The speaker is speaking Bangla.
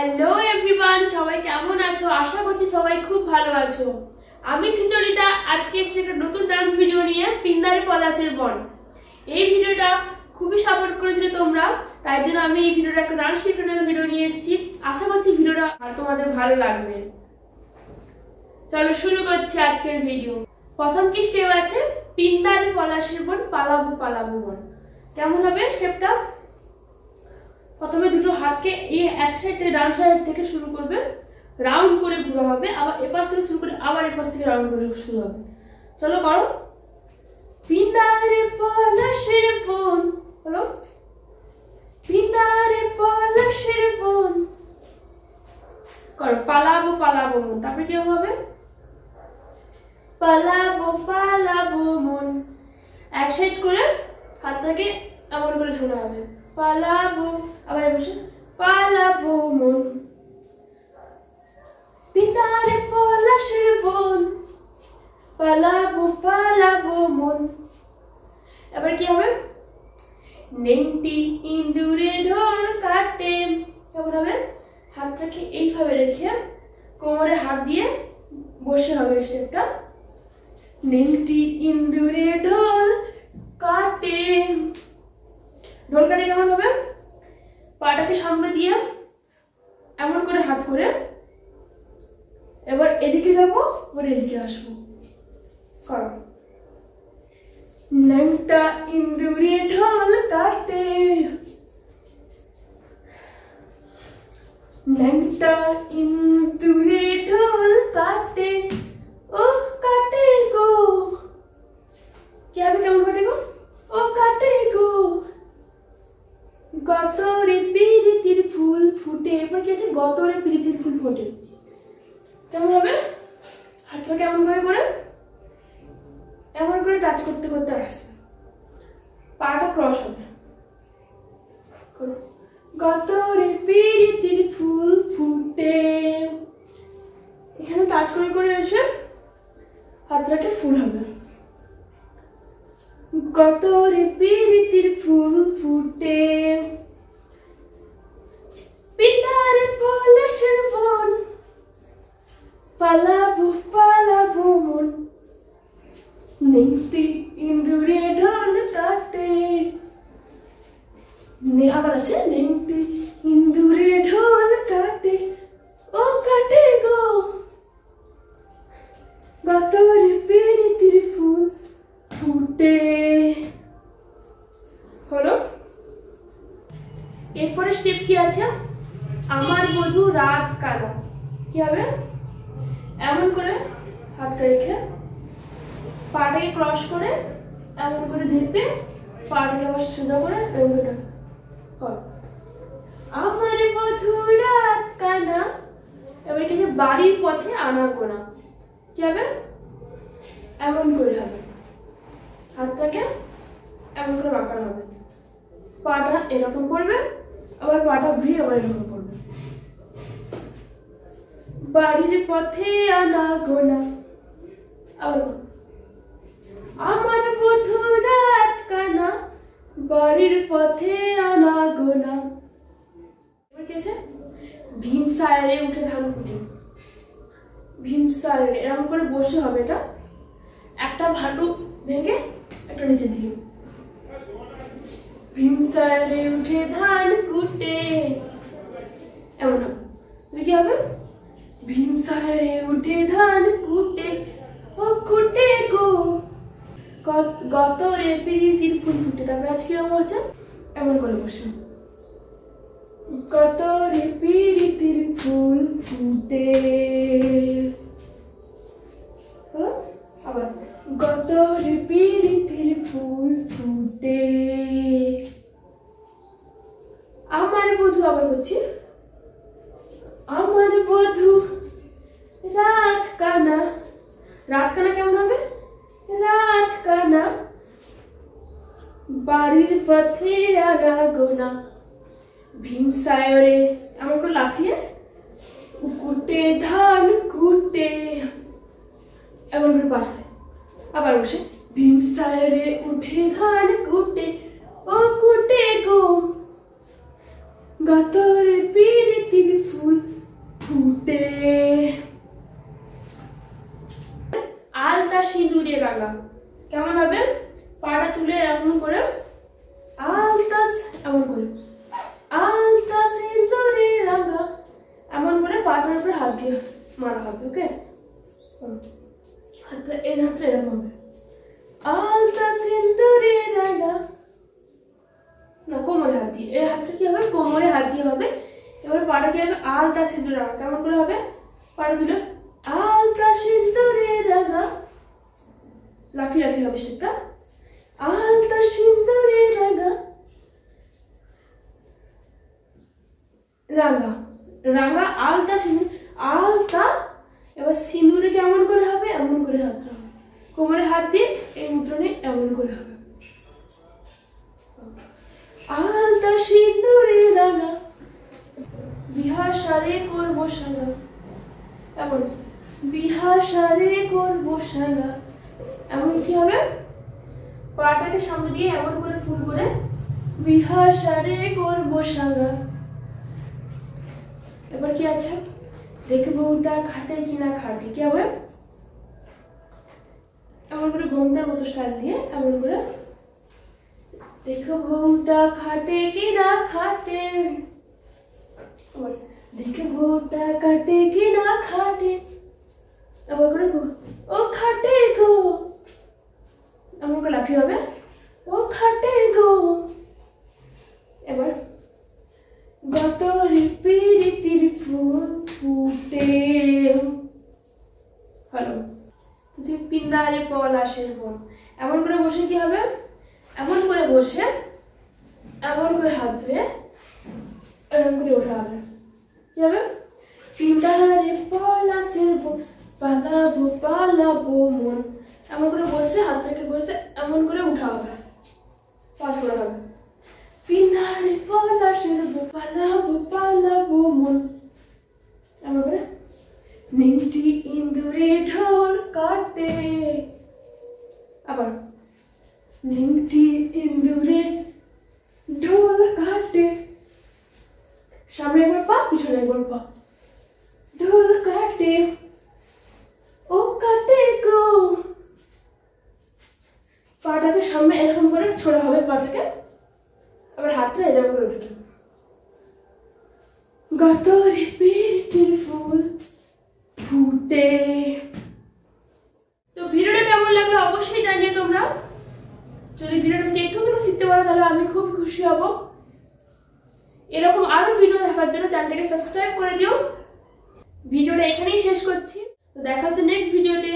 হ্যালো এভরিওয়ান, সবাই কেমন আছো? আশা করছি সবাই খুব ভালো আছো। আমি সুচরিতা আজকে এসেছি একটা নতুন ডান্স ভিডিও নিয়ে, পিন্দারে পলাশের বন। এই ভিডিওটা খুবই সাপোর্ট করেছিলে তোমরা, তাই জন্য আমি এই ভিডিওটা একটা ডান্স টিউটোরিয়াল ভিডিও নিয়ে এসেছি। আশা করছি ভিডিওটা তোমাদের ভালো লাগবে। চলো শুরু করছি আজকের ভিডিও। প্রথম কি স্টেপ আছে, পিন্দারে পলাশের বন পালাবো পালাবো বন। কেমন হবে স্টেপটা? প্রথমে দুটো হাতকে এই এক সাইড থেকে ডান সাইড থেকে শুরু করবে, রাউন্ড করে ঘোরা হবে, আবার এপাশ থেকে শুরু করে আবার এপাশ থেকে রাউন্ড করে শুরু হবে। চলো করো। পিন্দারে পলাশের বন, বলো পিন্দারে পলাশের বন। করো পালাবো পালাবো মন। তারপরে কি হবে? পালাবো পালাবো মন। এক সাইড করে হাতটাকে এমন করে ছোড়া হবে, পালাবো, আবার বসে পালাবো মন। পিন্দারে পলাশের বন পালাবো পালাবো মন। এবার কি হবে? নেংটি ইন্দুরে ঢোল কাটে। কেমন হবে? হাতটাকে এইভাবে রেখে কোমরে হাত দিয়ে বসে হবে স্টেপটা। নেংটি ইন্দুরে ঢোল কাটে। ঢোল কাটে কেমন হবে? পাটাকে সামনে দিয়ে এমন করে হাত করে এবার এদিকে যাবো, এবার এদিকে আসবো। করো। ন্যাংটা ইন্দুরে ঢোল কাটে, ন্যাংটা ইন্দুরে ঢোল কাটে, ও কাটে গো। কি হবে? কেমন কাটে গো? ও কাটে গো। গতরে প্রীতির ফুল ফুটে। এবার কি আছে? গতরে প্রীতির ফুল ফোটে। কেমন হবে? হাতটা কেমন করে করে এমন করে টাচ করতে করতে আসবে, পাটা ক্রস হবে। গতরে প্রীতির ফুল ফুটে। এখানে টাচ করে করে এসে হাতটাকে ফুল হবে। গতরে প্রীতির ফুল ফুটে, পিন্দারে পলাশের বন পালাবো পালাবো মন। নেংটি ইন্দুরে ঢোল কাটে। আবার আছে নেংটি ইন্দুরে ঢোল কাটে, ও কাটে গো। গতরে প্রীতির ফুল ফুটে। হলো। এরপরে স্টেপ কি আছে? আমার বধূ রাত কানা। কি হবে? এমন করে হাতটা রেখে পাটাকে ক্রস করে এমন করে ধেপে পাটাকে আবার সোজা করে কর। আমার বধূ রাত কানা। এবার কি আছে? বাড়ির পথে আনাগোনা। কি হবে? এমন করে হবে, হাতটাকে এমন করে বাঁকানো হবে, পাটা এরকম করবে, আবার পাটা ঘুরিয়ে আবার এরকম করবে। বাড়ির পথে আনাগোনা। আবার আমার বধূ রাত কানা, বাড়ির পথে আনাগোনা। এবার কি আছে? ভীমসায়রে উঠে ধান কুটে। ভীমসায়রে এরকম করে বসে হবে, এটা একটা ভাটু ভেঙে একটা নিচের দিকে। ভীমসায়রে উঠে ধান কুটে। এমন হবে। কি হবে? ভীমসায়রে উঠে ধান কুটে, ও কুটে গো। গতরে প্রীতির ফুল ফুটে। তারপরে আজকে কিরকম আছে? এমন করে বসে। গতরে প্রীতির ফুল ফুটে। আবার গতরে প্রীতির ফুল ফুটে। আমার বধূ। আবার বলছি, আমার বধূ রাত কানা। রাত কানা কেমন হবে? রাত কানা, বাড়ির পথে আনাগোনা। ভীমসায়রে এমন করে লাফিয়ে কুটে ধান কুটে, এমন করে পাশে আবার বসে। ভীমসায়রে উঠে ধান কুটে, ও কুটে গো। গতরে প্রীতির ফুল হাত দিয়ে, এই হাতটা কি হবে কোমরে হাত দিয়ে হবে। এবার পাটা কি হবে আলতা সিঁদুর রাঙা, কেমন করে হবে পাটা তুলে আলতা সিঁদুরে রাঙা, লাফি লাফি হবে সেটা, আলতা সিঁদুরে রাঙা রাঙা রাঙা আলতা সিঁদুর আলতা। এবার সিঁদুরে কেমন করে হবে এমন করে হাত হবে, কোমরে হাত দিয়ে এই মুদ্রণে এমন করে হবে, আলতা সিঁদুরে রাঙা বিহার সারে করবো সাঙ্গা, এমন বিহার সারে করবো সাঙ্গা, এমন কি হবে পাটাকে সামনে দিয়ে এমন করে ফুল করে বিহার সারে করবো সাঙ্গা। এবার কি আছে দেখবো তা খাটে কিনা খাটে, কি হবে এমন করে ঘোমটার মতো স্টাইল দিয়ে এমন করে দেখো বউটা খাটে কিনা খাটে, দেখো বউটা খাটে কিনা খাটে, আবার করে ও খাটে গো, এমন করে লাফি হবে ও খাটে গো। এবার গত প্রীতির ফুল ফুটে, হ্যালো তুই পিন্দারে পলাশের বন, এমন করে বসে কি হবে এমন করে বসে এমন করে হাত ধুয়ে এমন করে ওঠা হবে, কি হবে পিন্দারে পলাশের বন পালাবো পালাবো মন, এমন করে বসে হাত থেকে বসে এমন করে উঠা হবে, পাশ করা হবে পিন্দারে পলাশের বন পালাবো পালাবো মন, এমন করে নিমটি ইন্দুরে ঢোল কাটে, আবার নিমটি ইন্দুরে ঢোল কাটে, সামনে একবার পা পিছনে একবার পা, ঢোল কাটে ও কাটে গো, পাটাকে সামনে এরকম করে ছোড়া হবে পাটাকে, আবার হাতটা এরকম করে উঠবে গতরে প্রীতির ফুল ফুটে। তো ভিডিওটা কেমন লাগলো অবশ্যই জানিয়ে তোমরা, যদি ভিডিওটা থেকে একটুখানি শিখতে পারো তাহলে আমি খুব খুশি হব। এরকম আরো ভিডিও দেখার জন্য চ্যানেলটাকে সাবস্ক্রাইব করে দিও। ভিডিওটা এখানেই শেষ করছি, তো দেখা হচ্ছে নেক্সট ভিডিওতে।